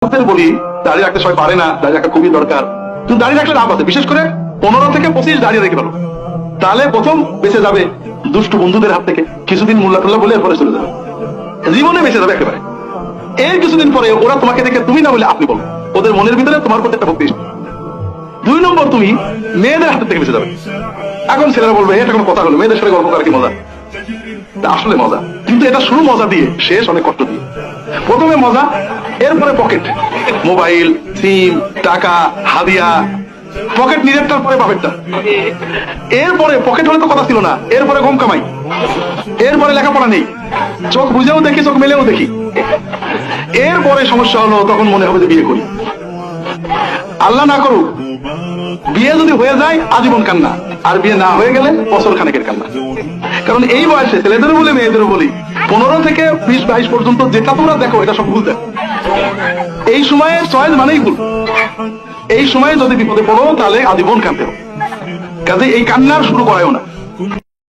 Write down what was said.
বলি দাঁড়িয়ে রাখতে সবাই পারে না, দাঁড়িয়ে রাখা খুবই দরকার। কিন্তু দাঁড়িয়ে রাখলে লাভ আছে, বিশেষ করে 15 থেকে 25 দাঁড়িয়ে রেখে পারো। তাহলে প্রথম বেঁচে যাবে দুষ্টু বন্ধুদের হাত থেকে, কিছুদিন মোল্লা টোল্লা বলে এরপরে চলে যাবে, জীবনে বেঁচে যাবে একেবারে। এর কিছুদিন পরে ওরা তোমাকে দেখে তুমি না বলে আপনি বলো, ওদের মনের ভিতরে তোমার প্রতি একটা ভক্তি। 2 নম্বর, তুমি মেয়েদের হাতের থেকে বেঁচে যাবে। এখন ছেলেরা বলবে এটা কোনো কথা হলো, মেয়েদের সাথে গল্প করা কি মজা? আসলে মজা, কিন্তু এটা শুরু মজা দিয়ে, শেষ অনেক কষ্ট দিয়ে। প্রথমে মজা, এরপরে পকেট, মোবাইল, সিম, টাকা, হাদিয়া। পকেট নিজেরটার পরে বাপেরটা, এরপরে পকেট হলে তো কথা ছিল না, এরপরে গম কামাই, এরপরে লেখাপড়া নেই, চোখ বুঝেও দেখি, চোখ মেলেও দেখি। এরপরে সমস্যা হলো, তখন মনে হবে যে বিয়ে করি। আল্লাহ না করুক, বিয়ে যদি হয়ে যায় আজীবন কান্না, আর বিয়ে না হয়ে গেলে বছর খানেকের কান্না। কারণ এই বয়সে ছেলেদেরও বলি মেয়েদেরও বলি, 15 থেকে 20-22 পর্যন্ত যেটা তোমরা দেখো এটা সব ভুল দেখো। এই সময়ে চয়েস মানেই ভুল। এই সময়ে যদি বিপদে পড়ো তাহলে আজীবন কাঁদতে হবে। কাজে এই কান্নার শুরু করায়ও না।